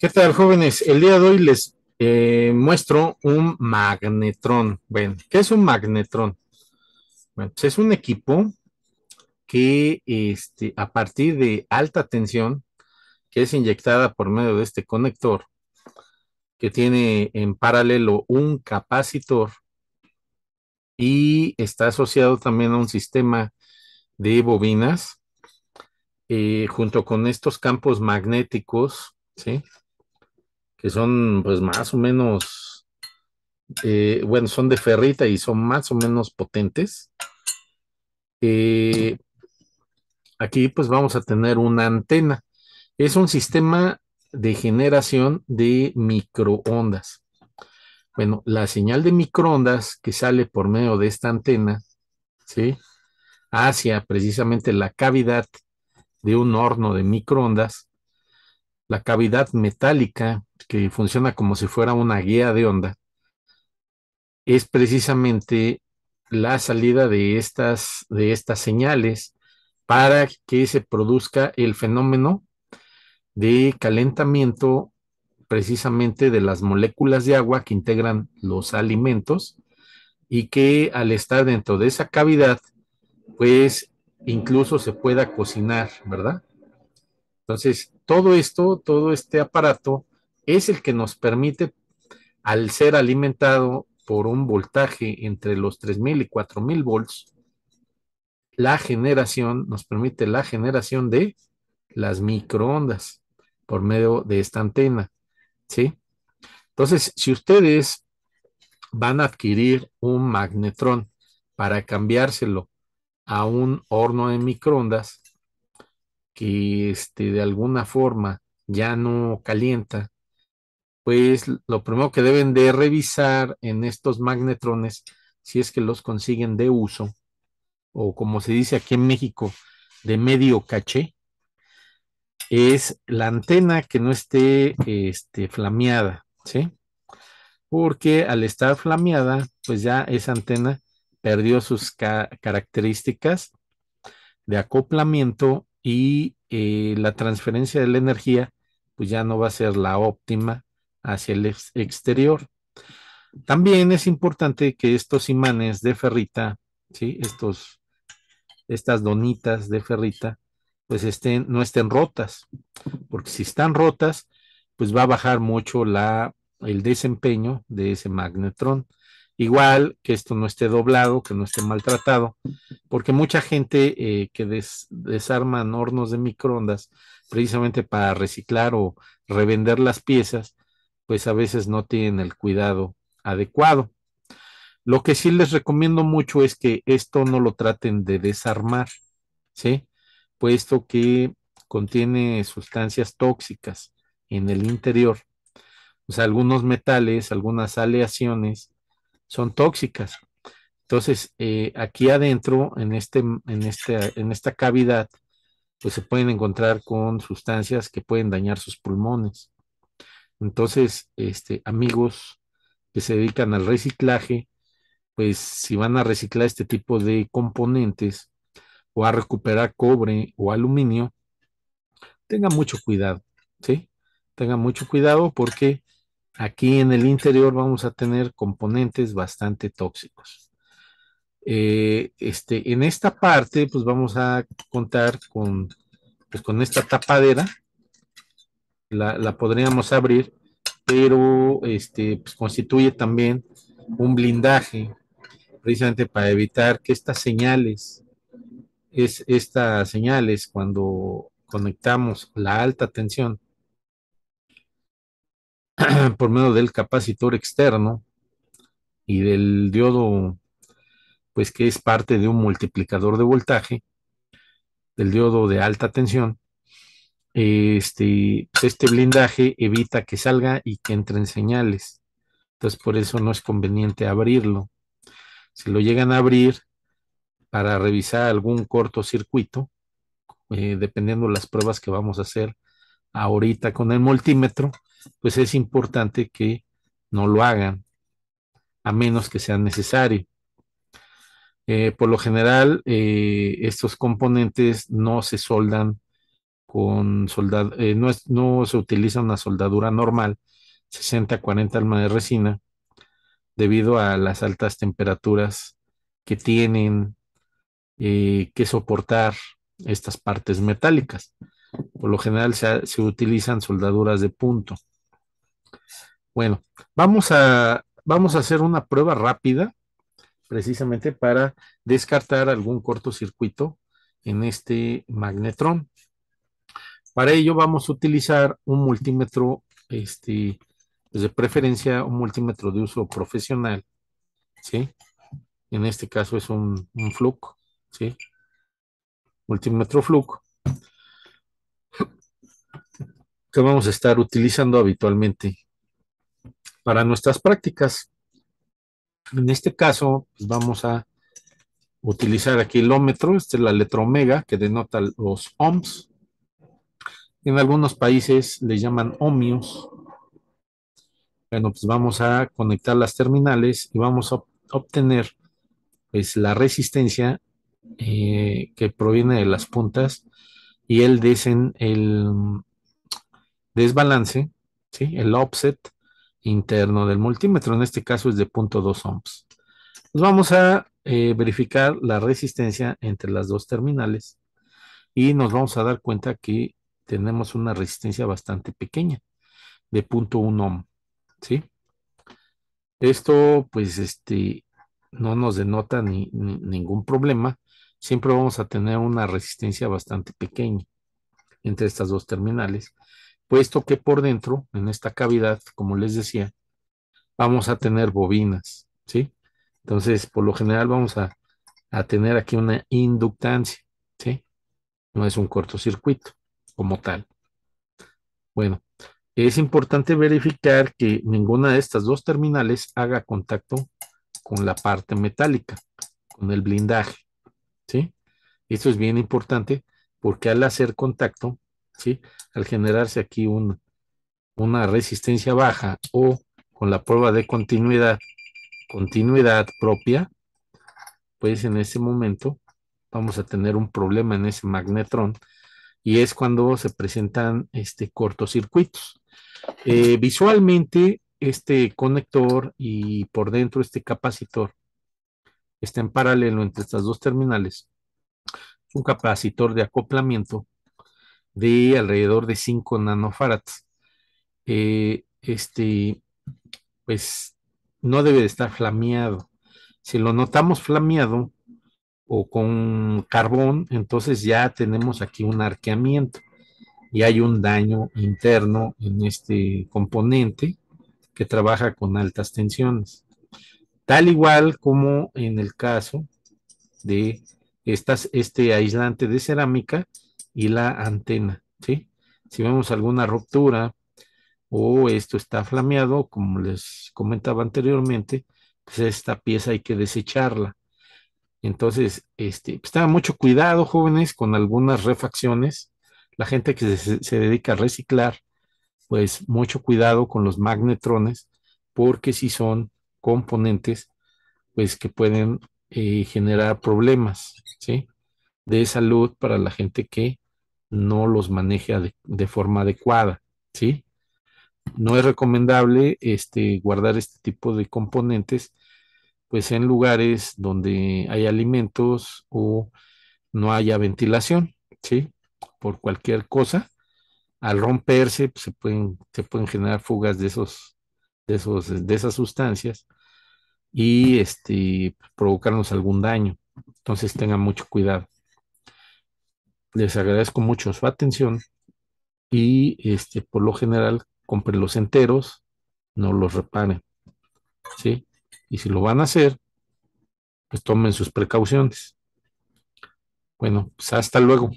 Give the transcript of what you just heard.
¿Qué tal, jóvenes? El día de hoy les muestro un magnetrón. Bueno, ¿qué es un magnetrón? Bueno, pues es un equipo que a partir de alta tensión, que es inyectada por medio de este conector, que tiene en paralelo un capacitor y está asociado también a un sistema de bobinas, junto con estos campos magnéticos, ¿sí? Que son pues más o menos bueno, son de ferrita y son más o menos potentes. Eh, Aquí pues vamos a tener una antena. Es un sistema de generación de microondas. Bueno, la señal de microondas que sale por medio de esta antena, ¿sí? Hacia precisamente la cavidad de un horno de microondas, la cavidad metálica que funciona como si fuera una guía de onda, es precisamente la salida de estas señales para que se produzca el fenómeno de calentamiento precisamente de las moléculas de agua que integran los alimentos y que al estar dentro de esa cavidad, pues incluso se pueda cocinar, ¿verdad? Entonces, todo esto, todo este aparato es el que nos permite, al ser alimentado por un voltaje entre los 3000 y 4000 volts, nos permite la generación de las microondas por medio de esta antena, ¿sí? Entonces, si ustedes van a adquirir un magnetrón para cambiárselo a un horno de microondas que de alguna forma ya no calienta, pues lo primero que deben de revisar en estos magnetrones, si es que los consiguen de uso, o como se dice aquí en México, de medio caché, es la antena que no esté flameada, ¿sí? Porque al estar flameada, pues ya esa antena perdió sus características de acoplamiento y la transferencia de la energía, pues ya no va a ser la óptima hacia el exterior. También es importante que estos imanes de ferrita, ¿sí? Estas donitas de ferrita, pues no estén rotas, porque si están rotas, pues va a bajar mucho el desempeño de ese magnetrón. Igual que esto no esté doblado, que no esté maltratado, porque mucha gente que desarman hornos de microondas precisamente para reciclar o revender las piezas, pues a veces no tienen el cuidado adecuado. Lo que sí les recomiendo mucho es que esto no lo traten de desarmar, ¿sí? Puesto que contiene sustancias tóxicas en el interior. O sea, algunos metales, algunas aleaciones son tóxicas. Entonces, aquí adentro, en esta cavidad, pues se pueden encontrar con sustancias que pueden dañar sus pulmones. Entonces, amigos que se dedican al reciclaje, pues si van a reciclar este tipo de componentes o a recuperar cobre o aluminio, tengan mucho cuidado, ¿sí? Tengan mucho cuidado porque aquí en el interior vamos a tener componentes bastante tóxicos. En esta parte, pues vamos a contar pues, con esta tapadera, la podríamos abrir, pero pues, constituye también un blindaje precisamente para evitar que estas señales cuando conectamos la alta tensión por medio del capacitor externo y del diodo, pues que es parte de un multiplicador de voltaje, del diodo de alta tensión, pues, este blindaje evita que salga y que entren señales. Entonces, por eso no es conveniente abrirlo. Si lo llegan a abrir para revisar algún cortocircuito, dependiendo las pruebas que vamos a hacer ahorita con el multímetro, pues es importante que no lo hagan a menos que sea necesario. Por lo general, estos componentes no se soldan no se utiliza una soldadura normal, 60-40 alma de resina, debido a las altas temperaturas que tienen que soportar estas partes metálicas. Por lo general se utilizan soldaduras de punto. Bueno, vamos a hacer una prueba rápida, precisamente para descartar algún cortocircuito en este magnetrón. Para ello vamos a utilizar un multímetro, pues de preferencia un multímetro de uso profesional, ¿sí? En este caso es un Fluke, ¿sí? Multímetro Fluke, que vamos a estar utilizando habitualmente para nuestras prácticas. En este caso, pues vamos a utilizar aquí el ómetro, esta es la letra omega que denota los ohms. En algunos países le llaman ohmios. Bueno, pues vamos a conectar las terminales y vamos a obtener pues la resistencia que proviene de las puntas y el desbalance, ¿sí? El offset interno del multímetro, en este caso es de 0.2 ohms. Pues vamos a verificar la resistencia entre las dos terminales y nos vamos a dar cuenta que tenemos una resistencia bastante pequeña, de 0.1 ohm, ¿sí? Esto, pues, no nos denota ningún problema. Siempre vamos a tener una resistencia bastante pequeña entre estas dos terminales, puesto que por dentro, en esta cavidad, como les decía, vamos a tener bobinas, ¿sí? Entonces, por lo general a tener aquí una inductancia, ¿sí? No es un cortocircuito como tal. Bueno, es importante verificar que ninguna de estas dos terminales haga contacto con la parte metálica, con el blindaje, ¿sí? Esto es bien importante porque al hacer contacto, ¿sí? Al generarse aquí una resistencia baja o con la prueba de continuidad propia, pues en ese momento vamos a tener un problema en ese magnetrón y es cuando se presentan cortocircuitos. Visualmente, este conector y por dentro este capacitor está en paralelo entre estas dos terminales. Es un capacitor de acoplamiento de alrededor de 5 nanofarads. Pues no debe de estar flameado. Si lo notamos flameado o con carbón, entonces ya tenemos aquí un arqueamiento y hay un daño interno en este componente que trabaja con altas tensiones. Tal igual como en el caso de este aislante de cerámica y la antena, ¿sí? Si vemos alguna ruptura o esto está flameado, como les comentaba anteriormente, pues esta pieza hay que desecharla. Entonces, pues tengan mucho cuidado, jóvenes, con algunas refacciones. La gente que se dedica a reciclar, pues mucho cuidado con los magnetrones, porque si son componentes, pues que pueden generar problemas, ¿sí? De salud para la gente que no los maneja de forma adecuada, ¿sí? No es recomendable guardar este tipo de componentes pues en lugares donde hay alimentos o no haya ventilación, ¿sí? Por cualquier cosa, al romperse pues, se pueden generar fugas de esas sustancias y provocarnos algún daño. Entonces tengan mucho cuidado. Les agradezco mucho su atención y por lo general compren los enteros, no los reparen, ¿sí? Y si lo van a hacer, pues tomen sus precauciones. Bueno, pues hasta luego.